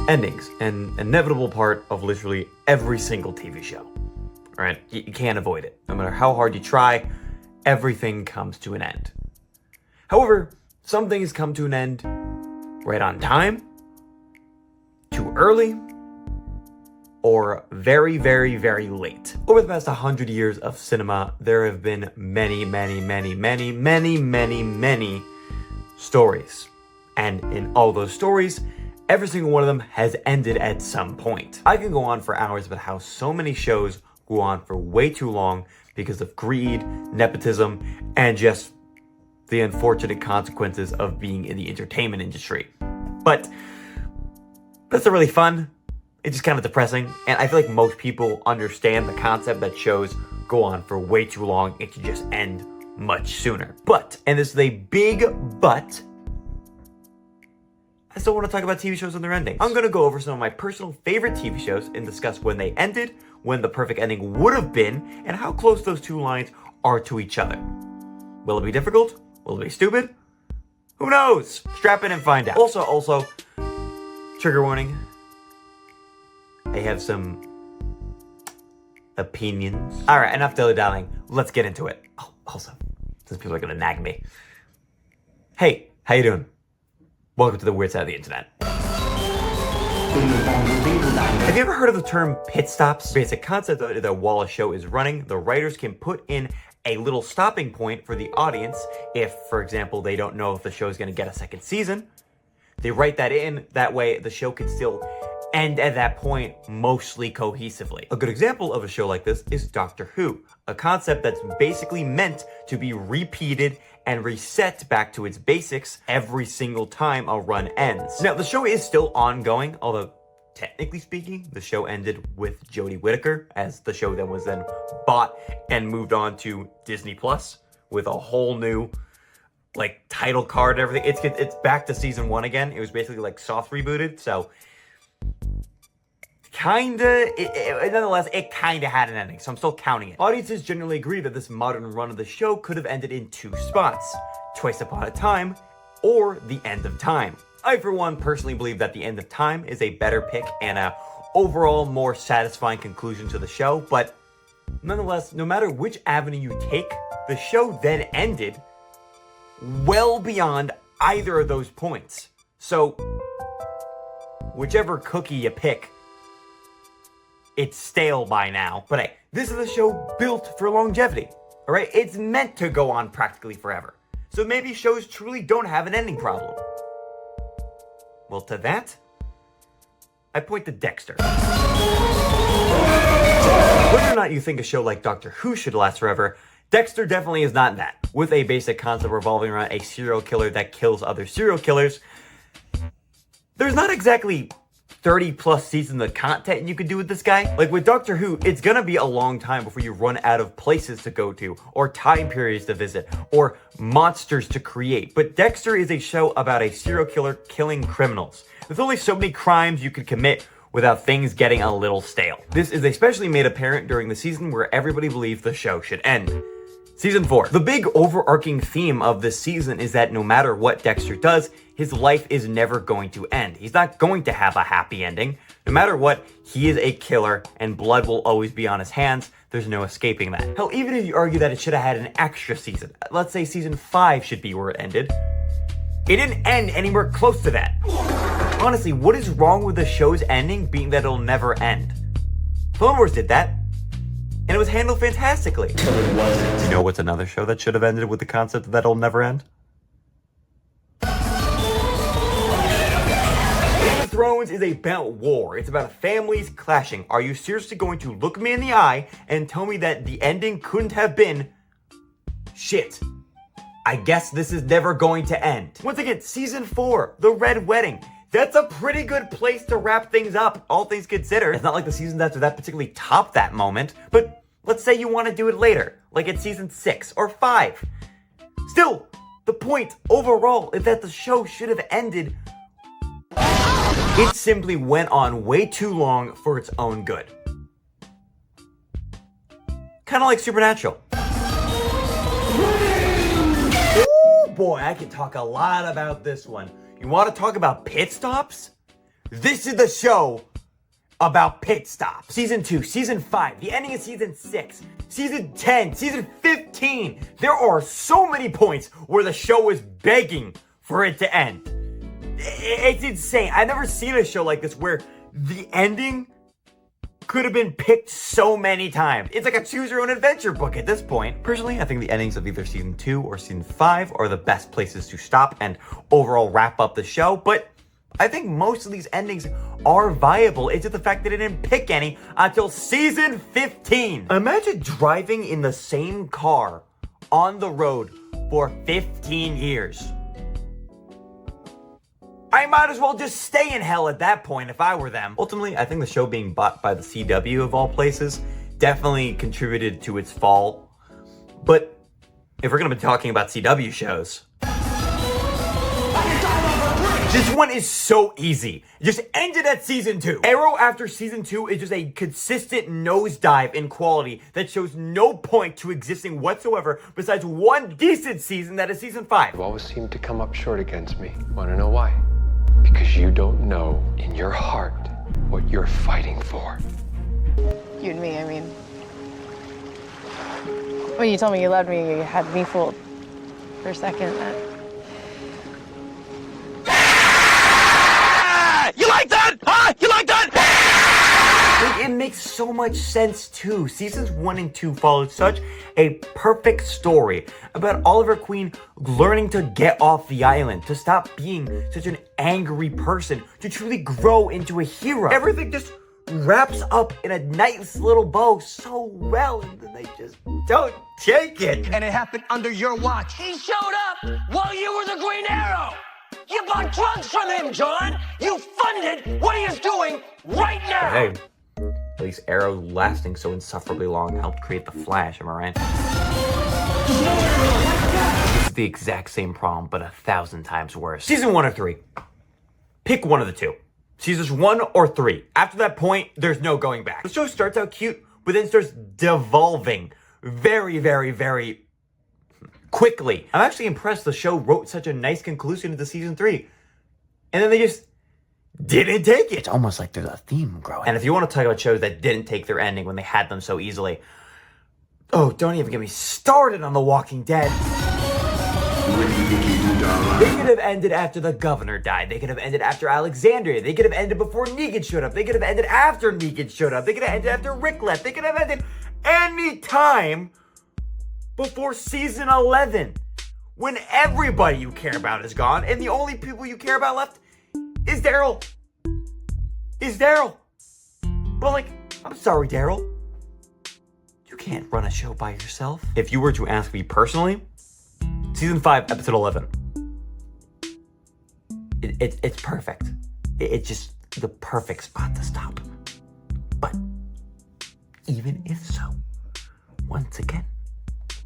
Endings, an inevitable part of literally every single TV show. Right? You can't avoid it. No matter how hard you try, everything comes to an end. However, some things come to an end right on time, too early, or very, very, very late. Over the past 100 years of cinema, there have been many stories. And in all those stories, every single one of them has ended at some point. I can go on for hours about how so many shows go on for way too long because of greed, nepotism, and just the unfortunate consequences of being in the entertainment industry. But that's not really fun. It's just kind of depressing. And I feel like most people understand the concept that shows go on for way too long. It should just end much sooner. But, and this is a big but, I still want to talk about TV shows and their endings. I'm going to go over some of my personal favorite TV shows and discuss when they ended, when the perfect ending would have been, and how close those two lines are to each other. Will it be difficult? Will it be stupid? Who knows? Strap in and find out. Also, trigger warning. I have some opinions. All right, enough dilly-dallying. Let's get into it. Oh, also, since people are going to nag me. Hey, how you doing? Welcome to the weird side of the internet. Have you ever heard of the term pit stops? Basic concept of it is that while a show is running, the writers can put in a little stopping point for the audience if, for example, they don't know if the show is going to get a second season. They write that in, that way the show can still end at that point mostly cohesively. A good example of a show like this is Doctor Who, a concept that's basically meant to be repeated and reset back to its basics every single time a run ends. Now, the show is still ongoing, although technically speaking, the show ended with Jodie Whittaker, as the show then was bought and moved on to Disney Plus with a whole new title card and everything. It's back to season 1 again. It was basically soft rebooted, so nonetheless, it kinda had an ending, so I'm still counting it. Audiences generally agree that this modern run of the show could have ended in 2 spots: Twice Upon a Time or The End of Time. I, for one, personally believe that The End of Time is a better pick and a overall more satisfying conclusion to the show, but nonetheless, no matter which avenue you take, the show then ended well beyond either of those points. So, whichever cookie you pick, it's stale by now. But hey, this is a show built for longevity, all right? It's meant to go on practically forever. So maybe shows truly don't have an ending problem. Well, to that, I point to Dexter. Whether or not you think a show like Doctor Who should last forever, Dexter definitely is not that. With a basic concept revolving around a serial killer that kills other serial killers, there's not exactly 30 plus seasons of content you could do with this guy. Like with Doctor Who, it's gonna be a long time before you run out of places to go to, or time periods to visit, or monsters to create. But Dexter is a show about a serial killer killing criminals. There's only so many crimes you could commit without things getting a little stale. This is especially made apparent during the season where everybody believed the show should end. Season 4. The big overarching theme of this season is that no matter what Dexter does, his life is never going to end. He's not going to have a happy ending. No matter what, he is a killer and blood will always be on his hands. There's no escaping that. Hell, even if you argue that it should have had an extra season, let's say season 5 should be where it ended, it didn't end anywhere close to that. Honestly, what is wrong with the show's ending being that it'll never end? Clone Wars did that, and it was handled fantastically. So it wasn't. You know what's another show that should have ended with the concept that it'll never end? Game of Thrones is about war. It's about families clashing. Are you seriously going to look me in the eye and tell me that the ending couldn't have been shit? I guess this is never going to end. Once again, season 4, The Red Wedding. That's a pretty good place to wrap things up, all things considered. It's not like the seasons after that particularly top that moment, but let's say you want to do it later, like at season 6 or 5. Still, the point overall is that the show should have ended. It simply went on way too long for its own good. Kind of like Supernatural. Ooh, boy, I can talk a lot about this one. You want to talk about pit stops? This is the show about pit stops. Season 2, Season 5, the ending of Season 6, Season 10, Season 15. There are so many points where the show is begging for it to end. It's insane. I've never seen a show like this where the ending could have been picked so many times. It's like a choose your own adventure book at this point. Personally, I think the endings of either Season 2 or Season 5 are the best places to stop and overall wrap up the show, but I think most of these endings are viable. It's just the fact that it didn't pick any until Season 15. Imagine driving in the same car on the road for 15 years. I might as well just stay in hell at that point if I were them. Ultimately, I think the show being bought by the CW of all places definitely contributed to its fall. But if we're gonna be talking about CW shows, this one is so easy. It just ended at Season 2. Arrow after Season 2 is just a consistent nosedive in quality that shows no point to existing whatsoever besides one decent season that is Season 5. You always seem to come up short against me. Want to know why? Because you don't know in your heart what you're fighting for. You and me, I mean. When you told me you loved me, you had me fooled for a second. You like that? Huh? You like that? It makes so much sense too. Seasons 1 and 2 followed such a perfect story about Oliver Queen learning to get off the island, to stop being such an angry person, to truly grow into a hero. Everything just wraps up in a nice little bow so well, and then they just don't take it. And it happened under your watch. He showed up while you were the Green Arrow. You bought drugs from him, John. You funded what he is doing right now. Hey, at least Arrow lasting so insufferably long helped create the Flash, am I right? This is the exact same problem, but 1,000 times worse. Season 1 or 3. Pick one of the two. Seasons 1 or 3. After that point, there's no going back. The show starts out cute, but then starts devolving very, very, very quickly. I'm actually impressed the show wrote such a nice conclusion to Season 3. And then they just didn't take it. It's almost like there's a theme growing. And if you want to talk about shows that didn't take their ending when they had them so easily, oh, don't even get me started on The Walking Dead. They could have ended after the governor died. They could have ended after Alexandria. They could have ended before Negan showed up. They could have ended after Negan showed up. They could have ended after Rick left. They could have ended any time before Season 11, when everybody you care about is gone, and the only people you care about left is Daryl. But like, I'm sorry, Daryl. You can't run a show by yourself. If you were to ask me personally, Season 5, Episode 11. It's perfect. It's just the perfect spot to stop. But even if so, once again,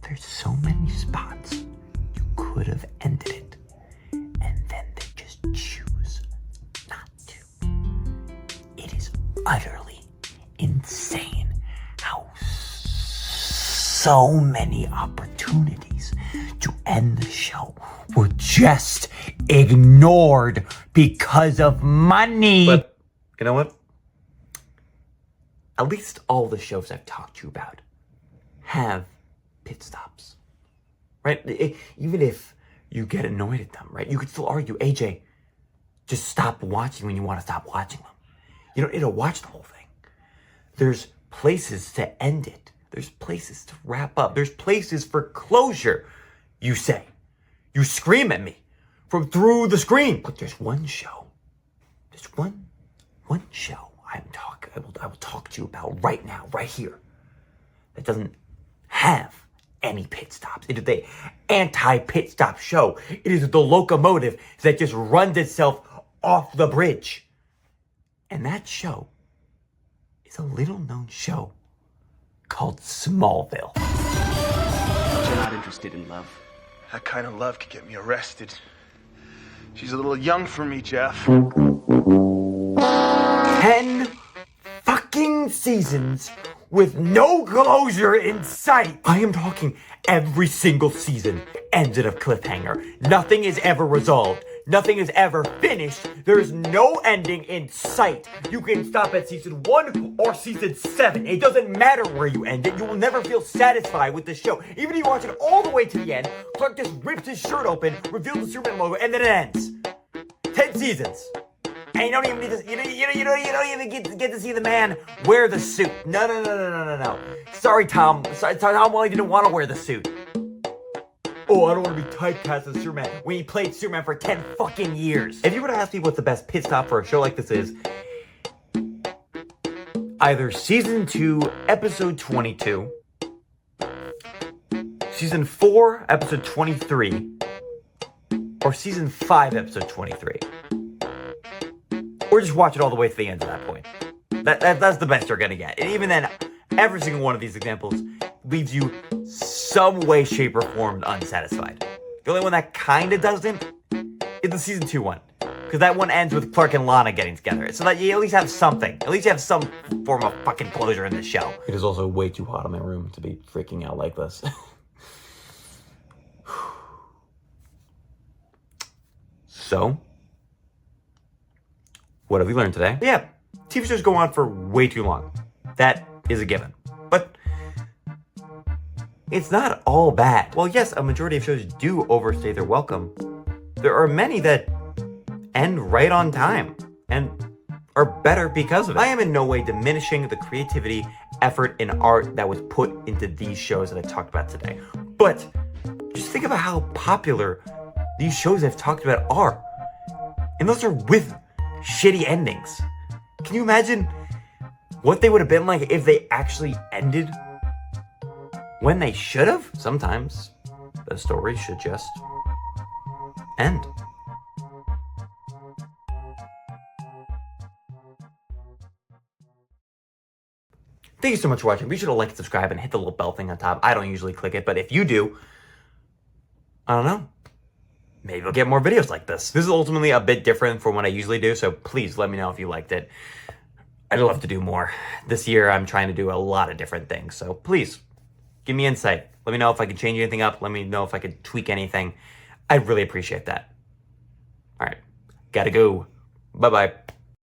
there's so many spots you could have ended it, and then they just choose not to. It is utterly insane how so many opportunities to end the show were just ignored because of money. But you know what? At least all the shows I've talked to you about have pit stops, right? Even if you get annoyed at them, right? You could still argue, AJ, just stop watching when you want to stop watching them. You don't need to watch the whole thing. There's places to end it. There's places to wrap up. There's places for closure, you say. You scream at me from through the screen. But there's one show. There's one show I will talk to you about right now, right here, that doesn't have any pit stops. It is the anti-pit stop show. It is the locomotive that just runs itself off the bridge. And that show is a little known show called Smallville. You're not interested in love. That kind of love could get me arrested. She's a little young for me, Jeff. 10 fucking seasons with no closure in sight. I am talking every single season ends in a cliffhanger. Nothing is ever resolved. Nothing is ever finished. There's no ending in sight. You can stop at season 1 or season 7. It doesn't matter where you end it. You will never feel satisfied with the show. Even if you watch it all the way to the end, Clark just rips his shirt open, reveals the Superman logo, and then it ends. 10 seasons. And you don't even need to, you don't even get to see the man wear the suit. No. Sorry, Tom. Sorry, Tom Welling didn't want to wear the suit. Oh, I don't want to be typecast as Superman when he played Superman for 10 fucking years. If you were to ask me what the best pit stop for a show like this is, either season 2, episode 22, season 4, episode 23, or season 5, episode 23. Or just watch it all the way to the end at that point. That's the best you're gonna get. And even then, every single one of these examples leaves you some way, shape, or form unsatisfied. The only one that kinda doesn't is the season 2 one. Because that one ends with Clark and Lana getting together. So that you at least have something. At least you have some form of fucking closure in this show. It is also way too hot in my room to be freaking out like this. So, what have we learned today? Yeah, TV shows go on for way too long. That is a given. But it's not all bad. Well, yes, a majority of shows do overstay their welcome. There are many that end right on time and are better because of it. I am in no way diminishing the creativity, effort, and art that was put into these shows that I talked about today. But just think about how popular these shows I've talked about are. And those are with shitty endings. Can you imagine what they would have been like if they actually ended when they should have? Sometimes the story should just end. Thank you so much for watching. Be sure to like and subscribe and hit the little bell thing on top. I don't usually click it, but if you do, I don't know. Maybe we'll get more videos like this. This is ultimately a bit different from what I usually do, so please let me know if you liked it. I'd love to do more. This year, I'm trying to do a lot of different things, so please, give me insight. Let me know if I can change anything up. Let me know if I could tweak anything. I'd really appreciate that. All right, gotta go. Bye-bye.